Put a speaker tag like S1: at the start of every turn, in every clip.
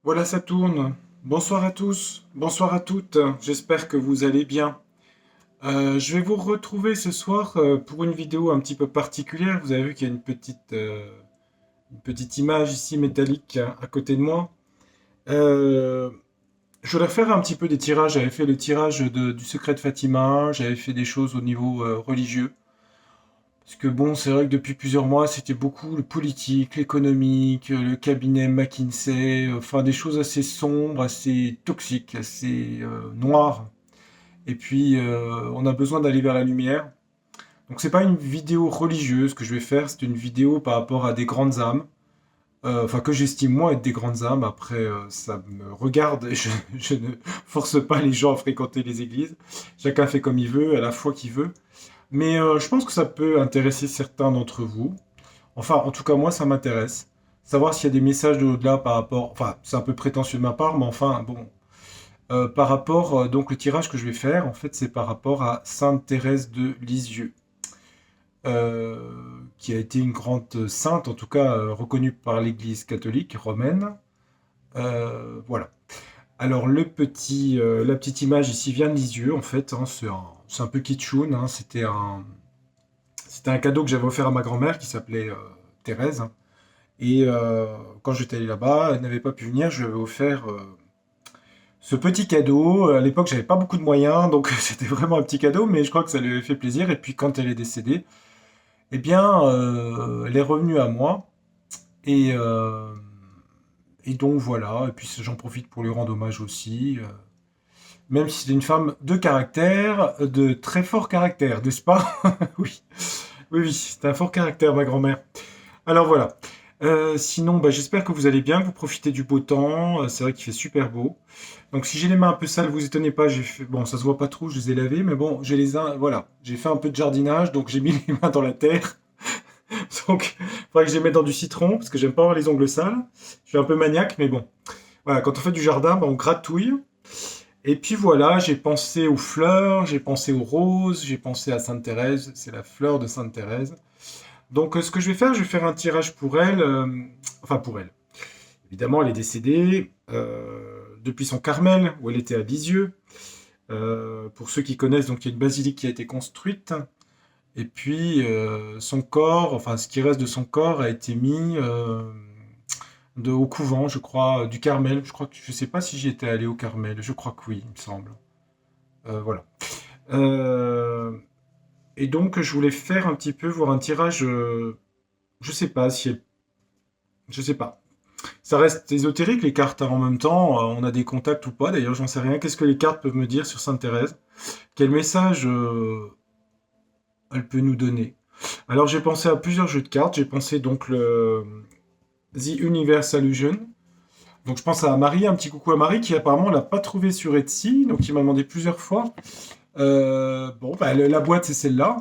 S1: Voilà, ça tourne. Bonsoir à tous, bonsoir à toutes. J'espère que vous allez bien. Je vais vous retrouver ce soir pour une vidéo un petit peu particulière. Vous avez vu qu'il y a une petite image ici métallique à côté de moi. Euh, je voulais faire un petit peu des tirages. J'avais fait le tirage du secret de Fatima. J'avais fait des choses au niveau religieux. Parce que bon, c'est vrai que depuis plusieurs mois, c'était beaucoup le politique, l'économique, le cabinet McKinsey, enfin des choses assez sombres, assez toxiques, assez noires. Et puis, on a besoin d'aller vers la lumière. Donc, c'est pas une vidéo religieuse que je vais faire, c'est une vidéo par rapport à des grandes âmes, enfin que j'estime moi être des grandes âmes. Après, ça me regarde, et je ne force pas les gens à fréquenter les églises. Chacun fait comme il veut, à la foi qu'il veut. Mais je pense que ça peut intéresser certains d'entre vous. Enfin, en tout cas, moi, ça m'intéresse. Savoir s'il y a des messages de au-delà par rapport... Enfin, c'est un peu prétentieux de ma part, mais enfin, bon. Par rapport, donc, le tirage que je vais faire, en fait, c'est par rapport à Sainte Thérèse de Lisieux, qui a été une grande sainte, en tout cas reconnue par l'Église catholique romaine. Voilà. Alors, la petite image ici vient de Lisieux, en fait, hein, c'est un peu kitschoun, hein, c'était un cadeau que j'avais offert à ma grand-mère qui s'appelait Thérèse. Et quand j'étais allé là-bas, elle n'avait pas pu venir, je lui avais offert ce petit cadeau. À l'époque, j'avais pas beaucoup de moyens, donc c'était vraiment un petit cadeau, mais je crois que ça lui avait fait plaisir. Et puis quand elle est décédée, eh bien, elle est revenue à moi. Et, euh, et donc voilà, et puis j'en profite pour lui rendre hommage aussi. Même si c'est une femme de caractère, de très fort caractère, n'est-ce pas? Oui, oui, oui, c'est un fort caractère, ma grand-mère. Alors voilà. Sinon, bah, j'espère que vous allez bien, que vous profitez du beau temps. C'est vrai qu'il fait super beau. Donc si j'ai les mains un peu sales, vous étonnez pas. Bon, ça se voit pas trop, je les ai lavées, mais bon, voilà, j'ai fait un peu de jardinage, donc j'ai mis les mains dans la terre. Donc, il faudrait que je les mette dans du citron, parce que j'aime pas avoir les ongles sales. Je suis un peu maniaque, mais bon. Voilà, quand on fait du jardin, bah, on gratouille. Et puis voilà, j'ai pensé aux fleurs, j'ai pensé aux roses, j'ai pensé à Sainte Thérèse. C'est la fleur de Sainte Thérèse. Donc, ce que je vais faire un tirage pour elle. Enfin, pour elle. Évidemment, elle est décédée depuis son Carmel, où elle était à Lisieux. Pour ceux qui connaissent, donc il y a une basilique qui a été construite. Et puis, son corps, enfin, ce qui reste de son corps a été mis au couvent, je crois, du Carmel. Je sais pas si j'y étais allé au Carmel. Je crois que oui, il me semble. Voilà. Euh, et donc, je voulais faire un petit peu, voir un tirage. Je sais pas si elle- Je sais pas. Ça reste ésotérique les cartes, hein. En même temps. On a des contacts ou pas, d'ailleurs, j'en sais rien. Qu'est-ce que les cartes peuvent me dire sur Sainte Thérèse? Quel message elle peut nous donner? Alors j'ai pensé à plusieurs jeux de cartes. J'ai pensé donc le The Universe Illusion. Donc je pense à Marie, un petit coucou à Marie qui apparemment l'a pas trouvé sur Etsy, donc il m'a demandé plusieurs fois. Bon, bah, la boîte c'est celle-là,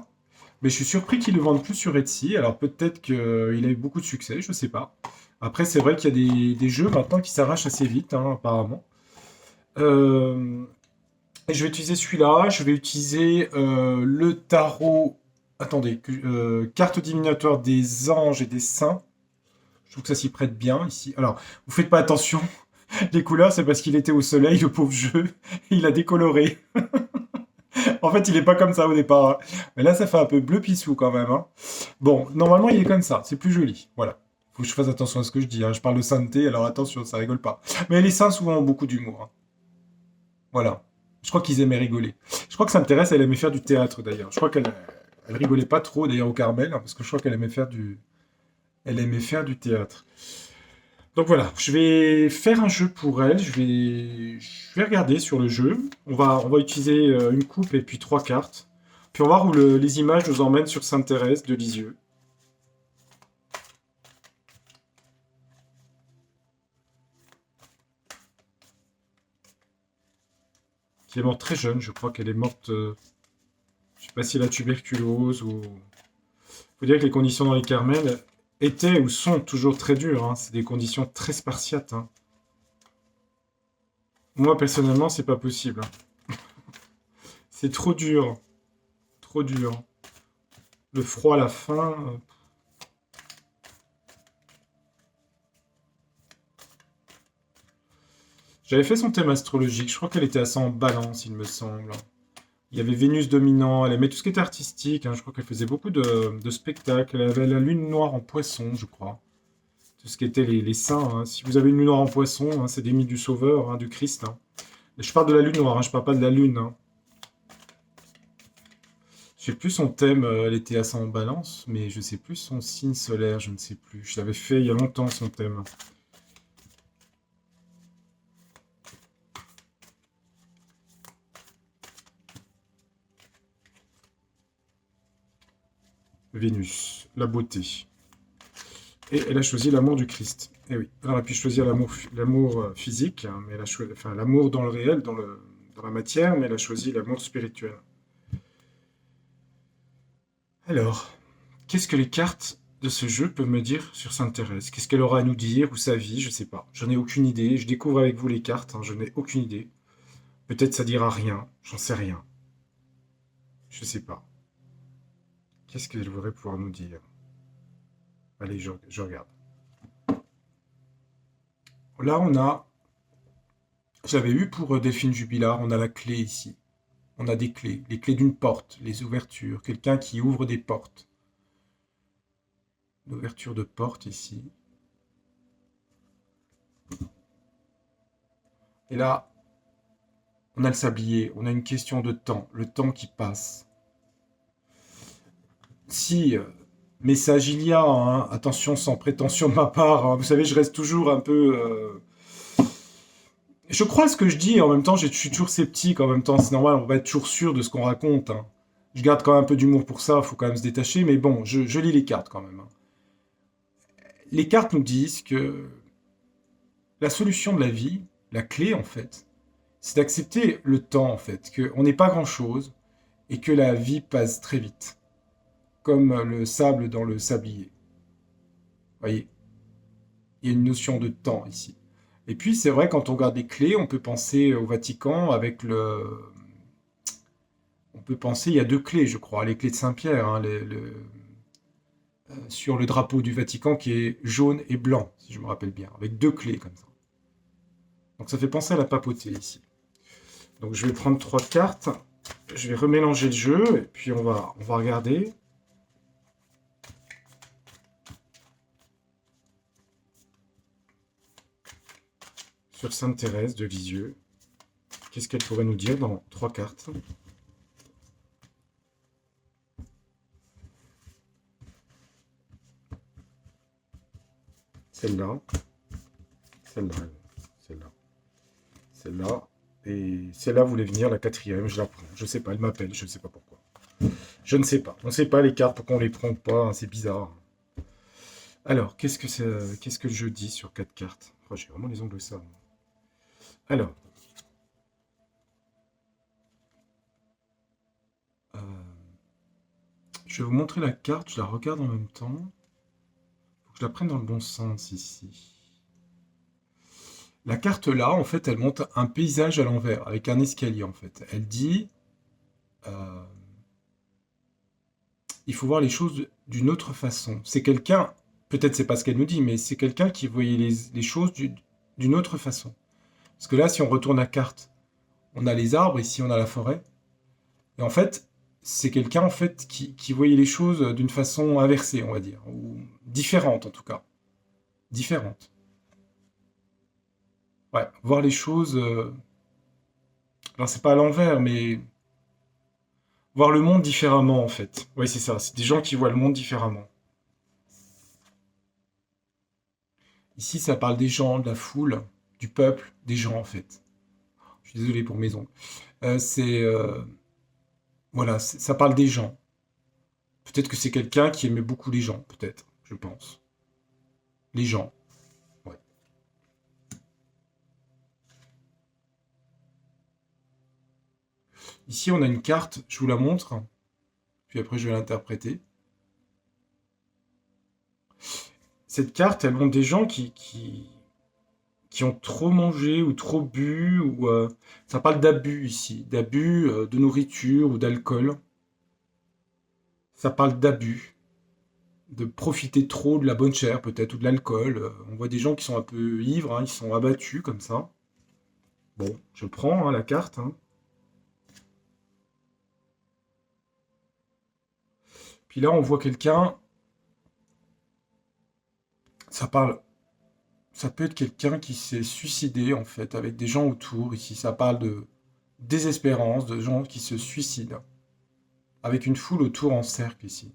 S1: mais je suis surpris qu'il ne le vende plus sur Etsy. Alors peut-être qu'il a eu beaucoup de succès, je sais pas. Après c'est vrai qu'il y a des jeux maintenant qui s'arrachent assez vite, hein, apparemment. Euh, et je vais utiliser celui-là. Je vais utiliser le tarot. Attendez, carte divinatoire des anges et des saints. Je trouve que ça s'y prête bien ici. Alors, vous faites pas attention. Les couleurs, c'est parce qu'il était au soleil, le pauvre jeu. Il a décoloré. En fait, il est pas comme ça au départ, hein. Mais là, ça fait un peu bleu pissou quand même, hein. Bon, normalement, il est comme ça. C'est plus joli. Voilà. Faut que je fasse attention à ce que je dis, hein. Je parle de sainteté, alors attention, ça rigole pas. Mais les saints, souvent, ont beaucoup d'humour, hein. Voilà. Je crois qu'ils aimaient rigoler. Je crois que ça m'intéresse, elle aimait faire du théâtre d'ailleurs. Je crois qu'elle rigolait pas trop d'ailleurs au Carmel, hein, parce que je crois qu'elle elle aimait faire du théâtre. Donc voilà, je vais faire un jeu pour elle. Je vais regarder sur le jeu. On va utiliser une coupe et puis trois cartes. Puis on va voir où les images nous emmènent sur Sainte-Thérèse de Lisieux, qui est morte très jeune. Je crois qu'elle est morte, je sais pas si elle a tuberculose ou. Faut dire que les conditions dans les Carmels étaient ou sont toujours très dures, hein. C'est des conditions très spartiates, hein. Moi personnellement, c'est pas possible, hein. C'est trop dur, trop dur. Le froid, la faim. J'avais fait son thème astrologique, je crois qu'elle était assez en balance, il me semble. Il y avait Vénus dominant, elle aimait tout ce qui était artistique, hein, je crois qu'elle faisait beaucoup de spectacles, elle avait la lune noire en poisson, je crois. Tout ce qui était les saints, hein. Si vous avez une lune noire en poisson, hein, c'est des mythes du Sauveur, hein, du Christ, hein. Je parle de la lune noire, hein, je parle pas de la lune, hein. Je sais plus son thème, elle était assez en balance, mais je sais plus son signe solaire, je ne sais plus. Je l'avais fait il y a longtemps son thème. Vénus, la beauté. Et elle a choisi l'amour du Christ. Et oui, elle aurait pu choisir l'amour physique, hein, mais elle a choisi, enfin l'amour dans le réel, dans la matière, mais elle a choisi l'amour spirituel. Alors, qu'est-ce que les cartes de ce jeu peuvent me dire sur Sainte-Thérèse? Qu'est-ce qu'elle aura à nous dire ou sa vie? Je sais pas. J'en ai aucune idée. Je découvre avec vous les cartes, hein, je n'ai aucune idée. Peut-être ça dira rien, j'en sais rien. Je sais pas. Qu'est-ce qu'elle voudrait pouvoir nous dire? Allez, je regarde. Là, on a. J'avais eu pour Delphine Jubilard, on a la clé ici. On a des clés. Les clés d'une porte, les ouvertures. Quelqu'un qui ouvre des portes. L'ouverture de porte ici. Et là, on a le sablier. On a une question de temps. Le temps qui passe. Si. Message il y a, hein, attention sans prétention de ma part, hein. Vous savez, je reste toujours un peu. Je crois à ce que je dis, et en même temps, je suis toujours sceptique. En même temps, c'est normal, on va être toujours sûr de ce qu'on raconte, hein. Je garde quand même un peu d'humour pour ça, il faut quand même se détacher, mais bon, je lis les cartes quand même, hein. Les cartes nous disent que la solution de la vie, la clé en fait, c'est d'accepter le temps en fait, qu'on n'est pas grand-chose et que la vie passe très vite, comme le sable dans le sablier. Vous voyez, il y a une notion de temps ici. Et puis c'est vrai, quand on regarde les clés, on peut penser au Vatican avec le, on peut penser, il y a deux clés, je crois, les clés de Saint-Pierre, hein, sur le drapeau du Vatican qui est jaune et blanc, si je me rappelle bien, avec deux clés comme ça. Donc ça fait penser à la papauté ici. Donc je vais prendre trois cartes, je vais remélanger le jeu, et puis on va regarder. Sur Sainte-Thérèse de Lisieux, qu'est-ce qu'elle pourrait nous dire dans trois cartes? Celle-là, celle-là, celle-là, celle-là, et celle-là voulait venir, la quatrième, je la prends. Je sais pas, elle m'appelle, je ne sais pas pourquoi. Je ne sais pas. On ne sait pas les cartes, pourquoi on les prend ou pas, hein, c'est bizarre. Alors, qu'est-ce que le jeu dit sur quatre cartes? Oh, j'ai vraiment les ongles sales. Alors, euh, je vais vous montrer la carte, je la regarde en même temps. Faut que je la prenne dans le bon sens ici. La carte là, en fait, elle montre un paysage à l'envers, avec un escalier en fait. Elle dit, euh, il faut voir les choses d'une autre façon. C'est quelqu'un, peut-être c'est pas ce qu'elle nous dit, mais c'est quelqu'un qui voyait les choses d'une autre façon. Parce que là, si on retourne la carte, on a les arbres, ici on a la forêt. Et en fait, c'est quelqu'un en fait qui voyait les choses d'une façon inversée, on va dire, ou différente en tout cas. Différente. Ouais, voir les choses. Alors c'est pas à l'envers, mais voir le monde différemment en fait. Oui, c'est ça. C'est des gens qui voient le monde différemment. Ici, ça parle des gens, de la foule, du peuple, des gens en fait. Je suis désolé pour mes ongles. C'est voilà, ça parle des gens. Peut-être que c'est quelqu'un qui aimait beaucoup les gens, peut-être, je pense. Les gens. Ouais. Ici, on a une carte, je vous la montre, puis après je vais l'interpréter. Cette carte, elle montre des gens qui ont trop mangé ou trop bu, ou ça parle d'abus ici, d'abus de nourriture ou d'alcool. Ça parle d'abus, de profiter trop de la bonne chair peut-être, ou de l'alcool. On voit des gens qui sont un peu ivres, hein, ils sont abattus comme ça. Bon, je prends hein, la carte. Hein. Puis là, on voit quelqu'un, ça parle, ça peut être quelqu'un qui s'est suicidé en fait, avec des gens autour. Ici, ça parle de désespérance, de gens qui se suicident, avec une foule autour en cercle ici.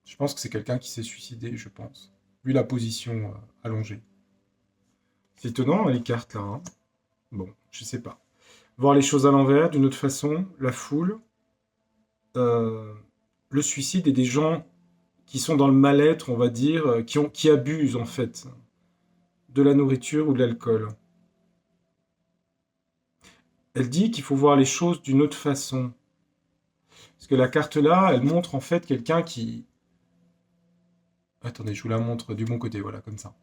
S1: Je pense que c'est quelqu'un qui s'est suicidé, je pense, vu la position allongée. C'est étonnant, hein, les cartes là. Hein. Bon, je sais pas. Voir les choses à l'envers, d'une autre façon, la foule, euh, le suicide et des gens qui sont dans le mal-être, on va dire, qui abusent en fait de la nourriture ou de l'alcool. Elle dit qu'il faut voir les choses d'une autre façon. Parce que la carte là, elle montre en fait quelqu'un qui... Attendez, je vous la montre du bon côté, voilà, comme ça.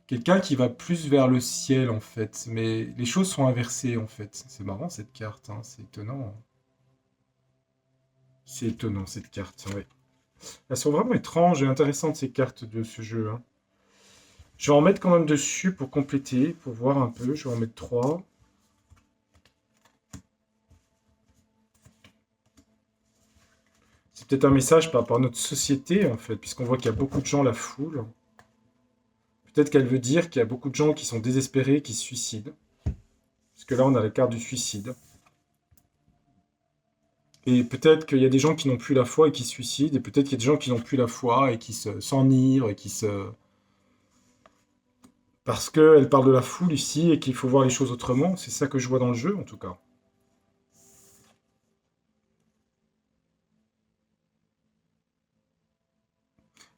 S1: Quelqu'un qui va plus vers le ciel en fait, mais les choses sont inversées en fait. C'est marrant cette carte, hein, c'est étonnant. C'est étonnant cette carte, ouais. Elles sont vraiment étranges et intéressantes ces cartes de ce jeu. Hein. Je vais en mettre quand même dessus pour compléter, pour voir un peu. Je vais en mettre 3. C'est peut-être un message par rapport à notre société en fait, puisqu'on voit qu'il y a beaucoup de gens, la foule. Peut-être qu'elle veut dire qu'il y a beaucoup de gens qui sont désespérés, qui se suicident. Parce que là, on a la carte du suicide. Et peut-être qu'il y a des gens qui n'ont plus la foi et qui se suicident, et peut-être qu'il y a des gens qui n'ont plus la foi et qui s'enivrent et qui se... Parce qu'elle parle de la foule ici et qu'il faut voir les choses autrement. C'est ça que je vois dans le jeu, en tout cas.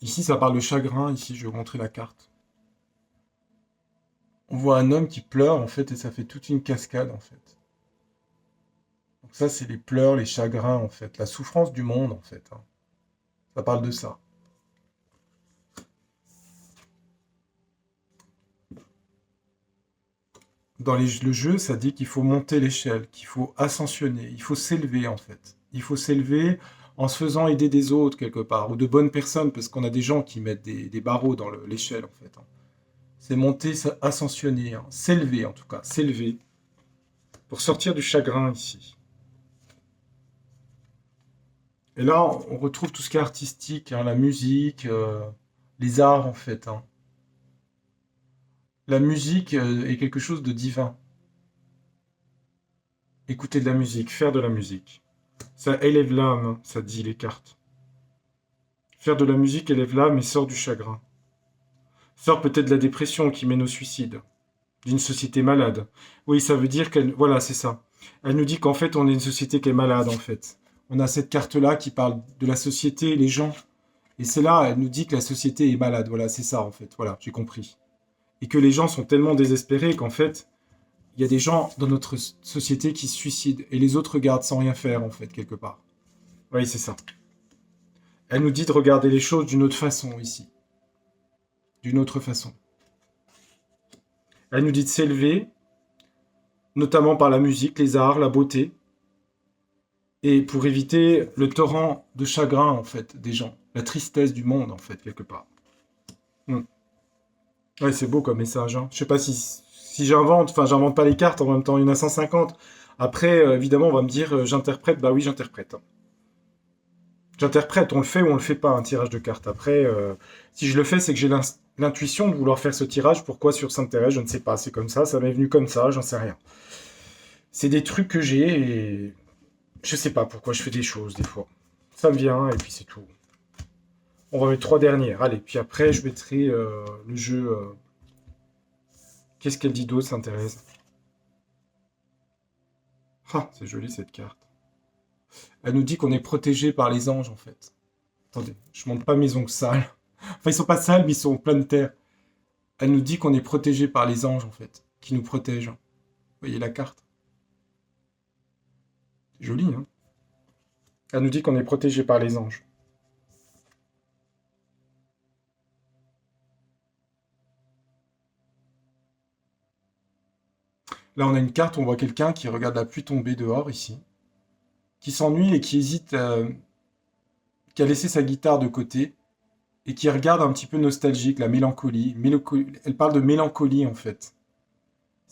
S1: Ici, ça parle de chagrin. Ici, je vais vous montrer la carte. On voit un homme qui pleure, en fait, et ça fait toute une cascade, en fait. Donc ça, c'est les pleurs, les chagrins, en fait. La souffrance du monde, en fait. Hein. Ça parle de ça. Dans le jeu, ça dit qu'il faut monter l'échelle, qu'il faut ascensionner, il faut s'élever en fait. Il faut s'élever en se faisant aider des autres quelque part, ou de bonnes personnes, parce qu'on a des gens qui mettent des barreaux dans l'échelle en fait. Hein. C'est monter, ascensionner, hein. S'élever en tout cas, s'élever, pour sortir du chagrin ici. Et là, on retrouve tout ce qui est artistique, hein, la musique, les arts en fait. Hein. La musique est quelque chose de divin. Écouter de la musique, faire de la musique. Ça élève l'âme, ça dit les cartes. Faire de la musique élève l'âme et sort du chagrin. Sort peut-être de la dépression qui mène au suicide. D'une société malade. Oui, ça veut dire qu'elle... Voilà, c'est ça. Elle nous dit qu'en fait, on est une société qui est malade, en fait. On a cette carte-là qui parle de la société, les gens. Et c'est là, elle nous dit que la société est malade. Voilà, c'est ça, en fait. Voilà, j'ai compris. Et que les gens sont tellement désespérés qu'en fait, il y a des gens dans notre société qui se suicident. Et les autres regardent sans rien faire, en fait, quelque part. Oui, c'est ça. Elle nous dit de regarder les choses d'une autre façon ici. D'une autre façon. Elle nous dit de s'élever, notamment par la musique, les arts, la beauté, et pour éviter le torrent de chagrin, en fait, des gens. La tristesse du monde, en fait, quelque part. Hmm. Ouais, c'est beau comme message. Hein. Je sais pas si j'invente, enfin, j'invente pas les cartes, en même temps, il y en a 150. Après, évidemment, on va me dire, j'interprète, bah oui, j'interprète. Hein. J'interprète, on le fait ou on le fait pas, un tirage de cartes. Après, si je le fais, c'est que j'ai l'intuition de vouloir faire ce tirage. Pourquoi sur Sainte-Thérèse, je ne sais pas. C'est comme ça m'est venu comme ça, j'en sais rien. C'est des trucs que j'ai et je sais pas pourquoi je fais des choses des fois. Ça me vient et puis c'est tout. On va mettre 3 dernières. Allez, puis après, je mettrai le jeu. Qu'est-ce qu'elle dit d'autre, Sainte-Thérèse? Ah, c'est joli cette carte. Elle nous dit qu'on est protégé par les anges en fait. Attendez, je montre pas mes ongles sales. Enfin, ils sont pas sales, mais ils sont pleins de terre. Elle nous dit qu'on est protégé par les anges, en fait, qui nous protègent. Vous voyez la carte? C'est joli, hein? Elle nous dit qu'on est protégé par les anges. Là, on a une carte, on voit quelqu'un qui regarde la pluie tomber dehors, ici, qui s'ennuie et qui hésite, qui a laissé sa guitare de côté, et qui regarde un petit peu nostalgique, la mélancolie. Elle parle de mélancolie, en fait.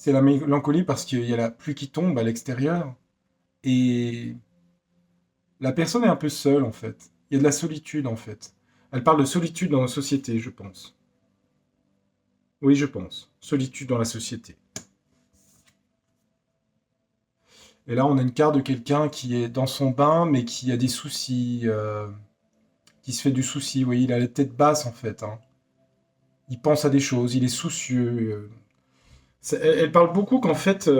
S1: C'est la mélancolie parce qu'il y a la pluie qui tombe à l'extérieur et la personne est un peu seule en fait. Il y a de la solitude en fait. Elle parle de solitude dans la société, je pense. Oui, je pense. Solitude dans la société. Et là, on a une carte de quelqu'un qui est dans son bain, mais qui a des soucis, qui se fait du souci. Oui, il a la tête basse en fait, hein. Il pense à des choses, il est soucieux. Elle parle beaucoup qu'en fait,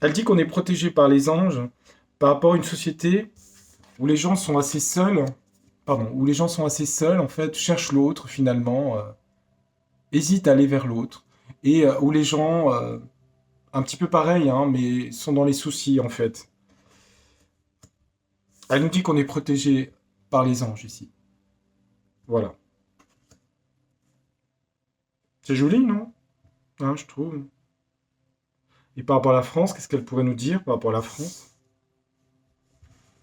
S1: elle dit qu'on est protégé par les anges par rapport à une société où les gens sont assez seuls, pardon, où les gens sont assez seuls en fait, cherchent l'autre finalement, hésitent à aller vers l'autre, et où les gens, un petit peu pareil, hein, mais sont dans les soucis en fait. Elle nous dit qu'on est protégé par les anges ici. Voilà. C'est joli, non? Hein, je trouve. Et par rapport à la France, qu'est-ce qu'elle pourrait nous dire par rapport à la France?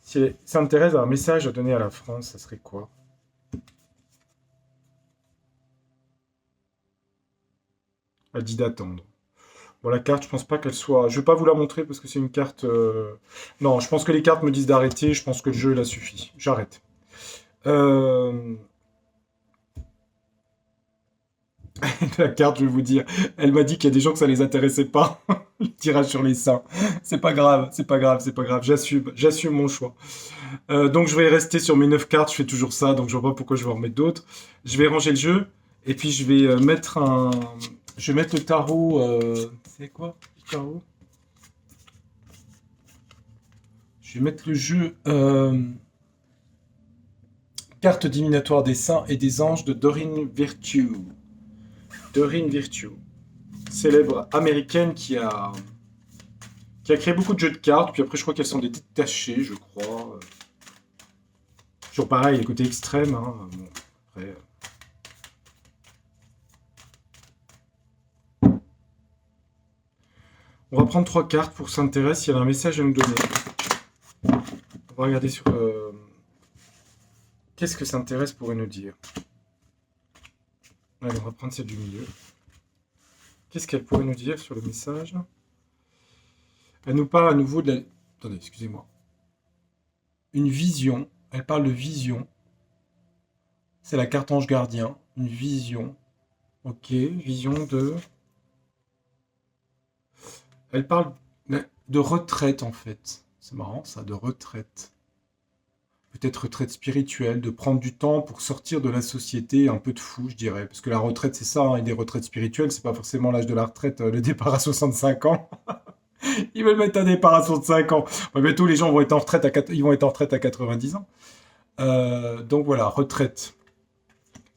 S1: Si Sainte Thérèse a un message à donner à la France, ça serait quoi? Elle dit d'attendre. Bon, la carte, je pense pas qu'elle soit. Je vais pas vous la montrer parce que c'est une carte. Non, je pense que les cartes me disent d'arrêter. Je pense que le jeu, là, suffit. J'arrête. Euh, La carte, je vais vous dire. Elle m'a dit qu'il y a des gens que ça les intéressait pas. Le tirage sur les seins. C'est pas grave, c'est pas grave, c'est pas grave. J'assume mon choix. Donc je vais rester sur mes 9 cartes. Je fais toujours ça, donc je vois pas pourquoi je vais en remettre d'autres. Je vais ranger le jeu et puis je vais mettre un. Je vais mettre le tarot. C'est quoi le tarot? Je vais mettre le jeu carte divinatoire des saints et des anges de Doreen Virtue. Doreen Virtue, célèbre américaine qui a créé beaucoup de jeux de cartes. Puis après, je crois qu'elles sont des détachées, je crois. Toujours pareil, les côtés extrêmes. Hein. Bon, après, on va prendre 3 cartes pour s'intéresser s'il y a un message à nous donner. On va regarder sur. Qu'est-ce que s'intéresse pourrait nous dire? Allez, on va prendre celle du milieu. Qu'est-ce qu'elle pourrait nous dire sur le message? Elle nous parle à nouveau de la. Attendez, excusez-moi. Une vision. Elle parle de vision. C'est la carte ange gardien. Une vision. Ok, vision de. Elle parle de retraite en fait. C'est marrant ça, de retraite. Peut-être retraite spirituelle, de prendre du temps pour sortir de la société un peu de fou, je dirais. Parce que la retraite, c'est ça, hein, et des retraites spirituelles, c'est pas forcément l'âge de la retraite, le départ à 65 ans. Ils veulent mettre un départ à 65 ans. Ouais, bientôt, les gens vont être en retraite ils vont être en retraite à 90 ans. Donc voilà, retraite.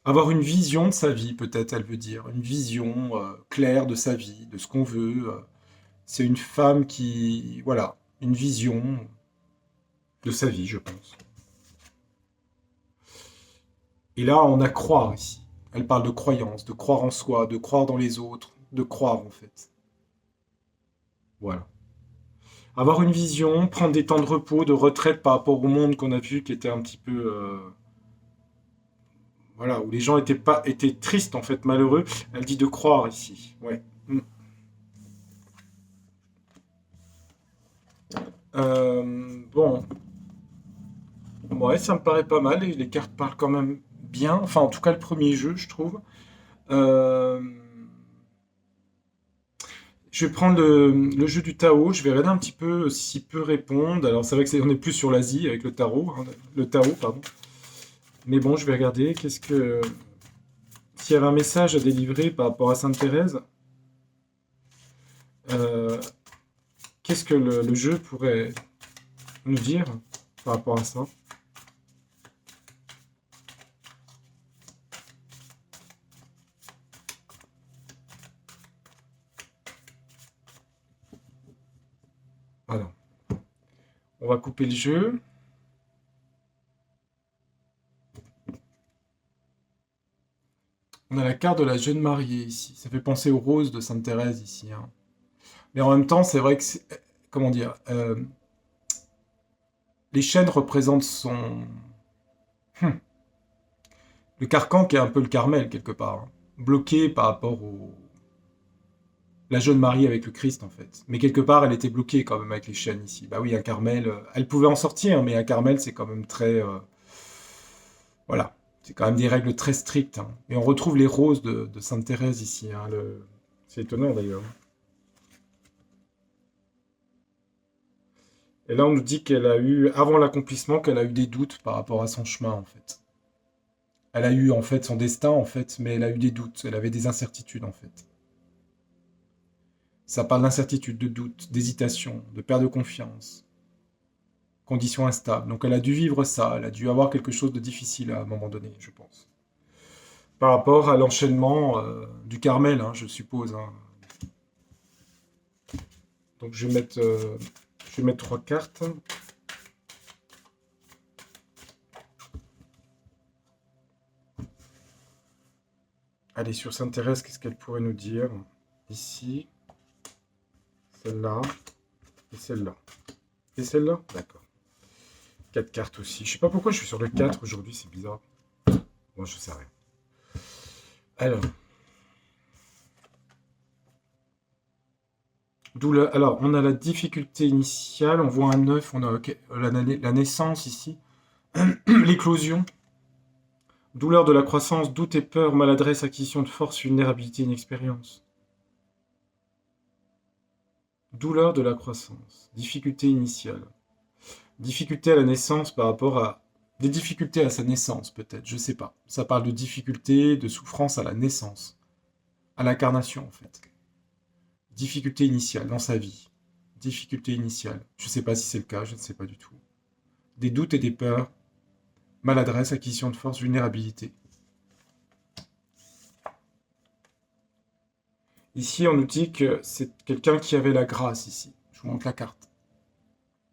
S1: Avoir une vision de sa vie, peut-être, elle veut dire. Une vision claire de sa vie, de ce qu'on veut. C'est une femme qui, voilà, une vision de sa vie, je pense. Et là, on a croire ici. Elle parle de croyance, de croire en soi, de croire dans les autres, de croire en fait. Voilà. Avoir une vision, prendre des temps de repos, de retraite par rapport au monde qu'on a vu qui était un petit peu, voilà, où les gens étaient pas, étaient tristes en fait, malheureux. Elle dit de croire ici. Ouais. Mm. Bon, ouais, ça me paraît pas mal. Les cartes parlent quand même bien. Enfin, en tout cas, le premier jeu, je trouve. Euh, Je vais prendre le jeu du Tao, je vais regarder un petit peu s'il peut répondre. Alors c'est vrai que on est plus sur l'Asie avec le tarot, hein, le Tao, pardon. Mais bon, je vais regarder s'il y avait un message à délivrer par rapport à Sainte Thérèse. euh, Qu'est-ce que le jeu pourrait nous dire par rapport à ça? Alors, on va couper le jeu. On a la carte de la jeune mariée ici. Ça fait penser aux roses de Sainte Thérèse ici, hein. Mais en même temps, c'est vrai que comment dire, les chaînes représentent le carcan qui est un peu le Carmel quelque part, hein, bloqué par rapport La jeune Marie avec le Christ, en fait. Mais quelque part, elle était bloquée quand même avec les chaînes ici. Bah oui, un Carmel, elle pouvait en sortir, mais un Carmel, c'est quand même très... voilà. C'est quand même des règles très strictes, hein. Et on retrouve les roses de Sainte Thérèse ici, hein, c'est étonnant d'ailleurs. Et là, on nous dit qu'elle a eu, avant l'accomplissement, qu'elle a eu des doutes par rapport à son chemin, en fait. Elle a eu, en fait, son destin, en fait, mais elle a eu des doutes. Elle avait des incertitudes, en fait. Ça parle d'incertitude, de doute, d'hésitation, de perte de confiance, conditions instables. Donc elle a dû vivre ça, elle a dû avoir quelque chose de difficile à un moment donné, je pense. Par rapport à l'enchaînement du Carmel, hein, je suppose, hein. Donc je vais mettre trois cartes. Allez, sur Sainte Thérèse, qu'est-ce qu'elle pourrait nous dire? Ici, celle-là, et celle-là. Et celle-là? D'accord. Quatre cartes aussi. Je sais pas pourquoi je suis sur le 4 aujourd'hui, c'est bizarre. Bon, je sais rien. Alors, alors, on a la difficulté initiale, on voit un 9, on a la naissance ici, l'éclosion, douleur de la croissance, doute et peur, maladresse, acquisition de force, vulnérabilité, inexpérience. Douleur de la croissance, difficulté initiale. Difficulté à la naissance par rapport à... Des difficultés à sa naissance, peut-être, je sais pas. Ça parle de difficulté, de souffrance à la naissance, à l'incarnation, en fait. Difficulté initiale dans sa vie. Difficulté initiale. Je sais pas si c'est le cas, je ne sais pas du tout. Des doutes et des peurs, maladresse, acquisition de force, vulnérabilité. Ici, on nous dit que c'est quelqu'un qui avait la grâce ici. Je vous montre la carte.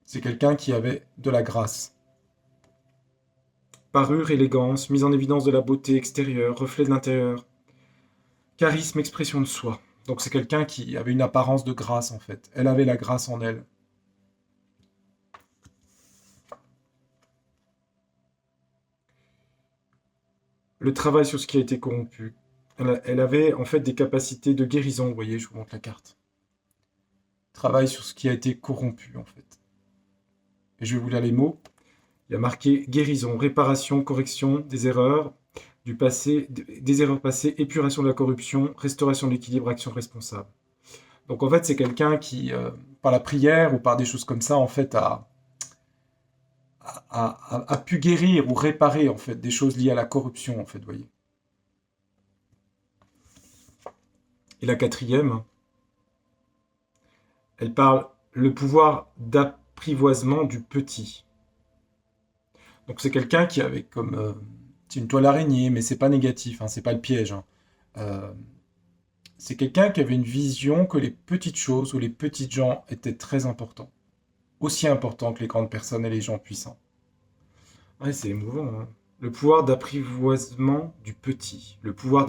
S1: C'est quelqu'un qui avait de la grâce. Parure, élégance, mise en évidence de la beauté extérieure, reflet de l'intérieur, charisme, expression de soi. Donc c'est quelqu'un qui avait une apparence de grâce en fait. Elle avait la grâce en elle. Le travail sur ce qui a été corrompu. Elle avait en fait des capacités de guérison, vous voyez, je vous montre la carte. Travail sur ce qui a été corrompu en fait. Et je vais vous lire les mots. Il y a marqué guérison, réparation, correction des erreurs du passé, des erreurs passées, épuration de la corruption, restauration de l'équilibre, action responsable. Donc en fait, c'est quelqu'un qui, par la prière ou par des choses comme ça, en fait, a pu guérir ou réparer en fait des choses liées à la corruption, en fait, vous voyez. Et la quatrième, elle parle le pouvoir d'apprivoisement du petit. Donc c'est quelqu'un qui avait comme c'est une toile araignée, mais c'est pas négatif, hein, c'est pas le piège, hein. Euh, c'est quelqu'un qui avait une vision que les petites choses ou les petits gens étaient très importants, aussi importants que les grandes personnes et les gens puissants. Ouais, c'est émouvant, hein. Le pouvoir d'apprivoisement du petit. Le pouvoir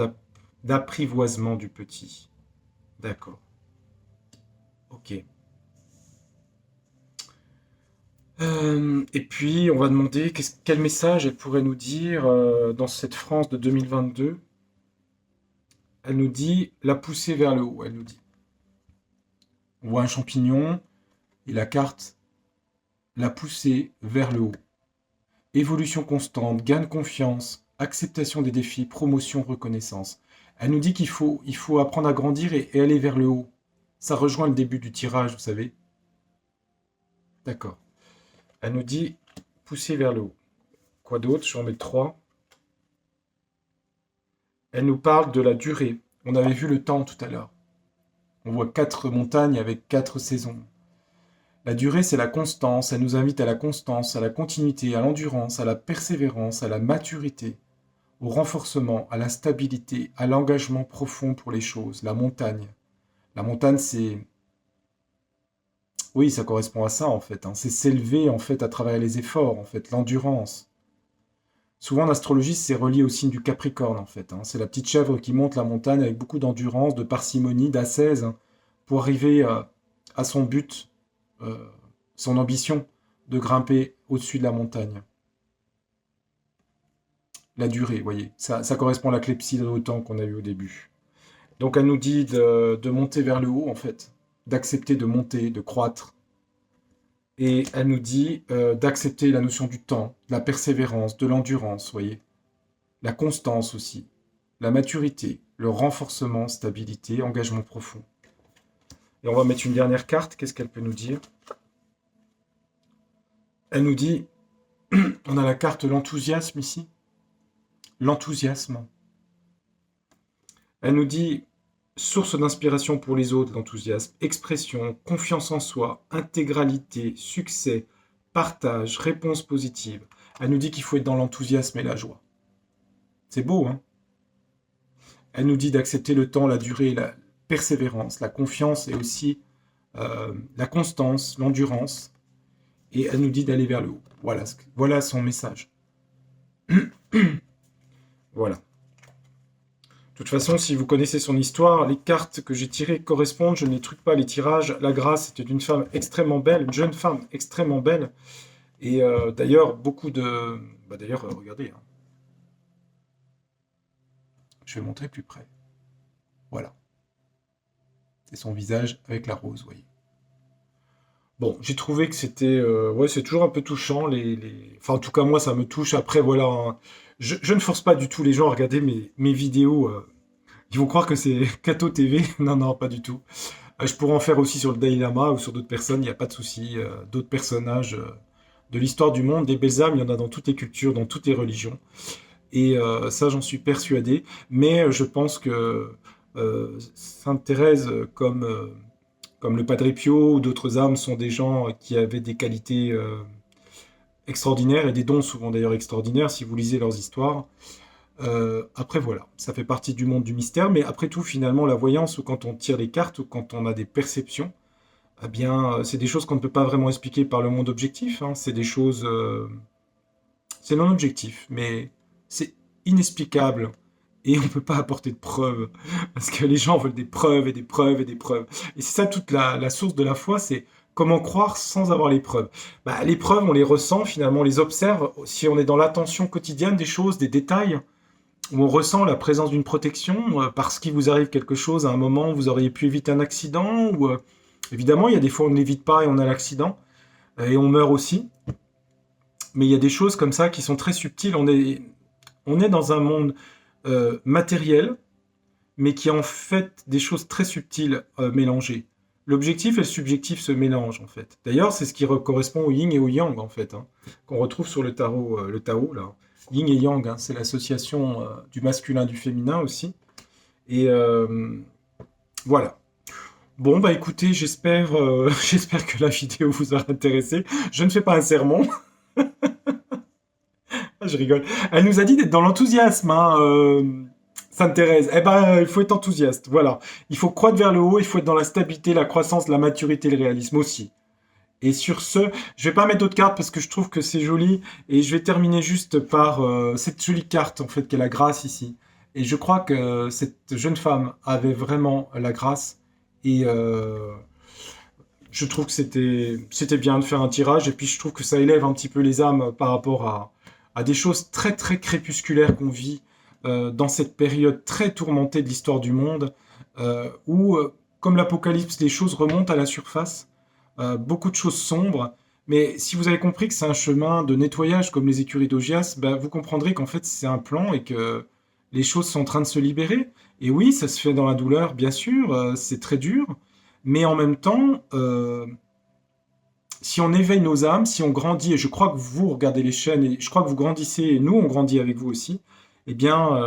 S1: d'apprivoisement du petit. D'accord. Ok. Et puis, on va demander quel message elle pourrait nous dire dans cette France de 2022. Elle nous dit la pousser vers le haut, elle nous dit. On voit un champignon et la carte la pousser vers le haut. Évolution constante, gain de confiance, acceptation des défis, promotion, reconnaissance. Elle nous dit qu'il faut apprendre à grandir et aller vers le haut. Ça rejoint le début du tirage, vous savez. D'accord. Elle nous dit pousser vers le haut. Quoi d'autre? J'en mets trois. Elle nous parle de la durée. On avait vu le temps tout à l'heure. On voit 4 montagnes avec 4 saisons. La durée, c'est la constance. Elle nous invite à la constance, à la continuité, à l'endurance, à la persévérance, à la maturité, au renforcement, à la stabilité, à l'engagement profond pour les choses. La montagne. La montagne, c'est... Oui, ça correspond à ça, en fait, hein. C'est s'élever, en fait, à travers les efforts, en fait, l'endurance. Souvent, en astrologie, c'est relié au signe du Capricorne, en fait, hein. C'est la petite chèvre qui monte la montagne avec beaucoup d'endurance, de parcimonie, d'ascèse, hein, pour arriver à son but, euh, son ambition de grimper au-dessus de la montagne. La durée, vous voyez, ça correspond à la clepsydre autant qu'on a eu au début. Donc elle nous dit de monter vers le haut, en fait, d'accepter de monter, de croître. Et elle nous dit d'accepter la notion du temps, de la persévérance, de l'endurance, voyez. La constance aussi, la maturité, le renforcement, stabilité, engagement profond. Et on va mettre une dernière carte, qu'est-ce qu'elle peut nous dire? Elle nous dit, on a la carte l'enthousiasme ici, l'enthousiasme. Elle nous dit, source d'inspiration pour les autres, l'enthousiasme, expression, confiance en soi, intégralité, succès, partage, réponse positive. Elle nous dit qu'il faut être dans l'enthousiasme et la joie. C'est beau, hein? Elle nous dit d'accepter le temps, la durée, la persévérance, la confiance et aussi la constance, l'endurance. Et elle nous dit d'aller vers le haut. Voilà son message. Voilà. De toute façon, si vous connaissez son histoire, les cartes que j'ai tirées correspondent. Je ne truque pas les tirages. La Grâce était une femme extrêmement belle, une jeune femme extrêmement belle. Et d'ailleurs, beaucoup de... d'ailleurs, regardez. Hein. Je vais montrer plus près. Voilà. C'est son visage avec la rose, vous voyez. Bon, j'ai trouvé que c'était... ouais, c'est toujours un peu touchant. Enfin, en tout cas, moi, ça me touche. Après, voilà. Hein. Je ne force pas du tout les gens à regarder mes vidéos. Ils vont croire que c'est Kato TV. Non, non, pas du tout. Je pourrais en faire aussi sur le Dalai Lama ou sur d'autres personnes. Il n'y a pas de souci. D'autres personnages de l'histoire du monde. Des belles âmes, il y en a dans toutes les cultures, dans toutes les religions. Et ça, j'en suis persuadé. Mais je pense que Sainte Thérèse, comme le Padre Pio ou d'autres âmes, sont des gens qui avaient des qualités extraordinaires et des dons souvent d'ailleurs extraordinaires si vous lisez leurs histoires. Après voilà, ça fait partie du monde du mystère, mais après tout finalement la voyance ou quand on tire les cartes ou quand on a des perceptions, eh bien c'est des choses qu'on ne peut pas vraiment expliquer par le monde objectif, hein. C'est des choses, c'est non objectif, mais c'est inexplicable et on ne peut pas apporter de preuves parce que les gens veulent des preuves et des preuves et des preuves. Et c'est ça toute la source de la foi, c'est comment croire sans avoir les preuves. Bah, les preuves, on les ressent finalement, on les observe si on est dans l'attention quotidienne des choses, des détails où on ressent la présence d'une protection, parce qu'il vous arrive quelque chose à un moment, vous auriez pu éviter un accident, ou évidemment, il y a des fois où on ne l'évite pas et on a l'accident, et on meurt aussi. Mais il y a des choses comme ça qui sont très subtiles. On est dans un monde matériel, mais qui est en fait des choses très subtiles mélangées. L'objectif et le subjectif se mélangent en fait. D'ailleurs, c'est ce qui correspond au yin et au yang en fait, hein, qu'on retrouve sur le tarot, le Tao là. Yin et yang, hein, c'est l'association du masculin du féminin aussi. Et voilà. Bon bah écoutez, j'espère que la vidéo vous aura intéressé. Je ne fais pas un sermon. Je rigole. Elle nous a dit d'être dans l'enthousiasme, hein, Sainte Thérèse. Eh ben, il faut être enthousiaste, voilà. Il faut croître vers le haut, il faut être dans la stabilité, la croissance, la maturité, le réalisme aussi. Et sur ce, je vais pas mettre d'autres cartes parce que je trouve que c'est joli. Et je vais terminer juste par cette jolie carte, en fait, qui est la grâce ici. Et je crois que cette jeune femme avait vraiment la grâce. Et je trouve que c'était bien de faire un tirage. Et puis je trouve que ça élève un petit peu les âmes par rapport à des choses très très crépusculaires qu'on vit dans cette période très tourmentée de l'histoire du monde, où, comme l'Apocalypse, les choses remontent à la surface, beaucoup de choses sombres. Mais si vous avez compris que c'est un chemin de nettoyage comme les écuries d'Augias, ben, vous comprendrez qu'en fait c'est un plan et que les choses sont en train de se libérer. Et oui, ça se fait dans la douleur, bien sûr, c'est très dur, mais en même temps, si on éveille nos âmes, si on grandit, et je crois que vous regardez les chaînes, et je crois que vous grandissez, et nous on grandit avec vous aussi, eh bien,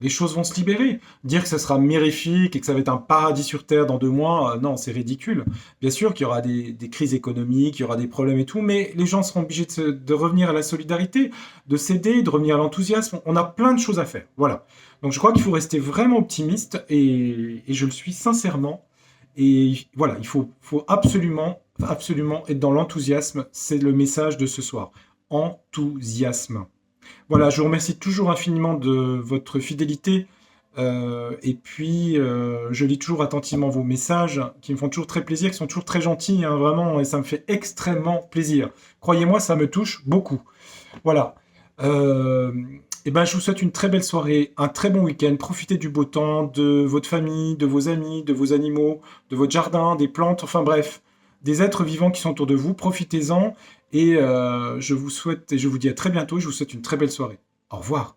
S1: les choses vont se libérer. Dire que ça sera mirifique et que ça va être un paradis sur Terre dans 2 mois, non, c'est ridicule. Bien sûr qu'il y aura des crises économiques, il y aura des problèmes et tout, mais les gens seront obligés de revenir à la solidarité, de s'aider, de revenir à l'enthousiasme. On a plein de choses à faire. Voilà. Donc je crois qu'il faut rester vraiment optimiste et je le suis sincèrement. Et voilà, il faut absolument, absolument être dans l'enthousiasme. C'est le message de ce soir. Enthousiasme. Voilà, je vous remercie toujours infiniment de votre fidélité. Et puis, je lis toujours attentivement vos messages qui me font toujours très plaisir, qui sont toujours très gentils, hein, vraiment, et ça me fait extrêmement plaisir. Croyez-moi, ça me touche beaucoup. Voilà. Euh, Eh ben, je vous souhaite une très belle soirée, un très bon week-end. Profitez du beau temps, de votre famille, de vos amis, de vos animaux, de votre jardin, des plantes, enfin bref, des êtres vivants qui sont autour de vous. Profitez-en et je vous souhaite et je vous dis à très bientôt. Je vous souhaite une très belle soirée. Au revoir.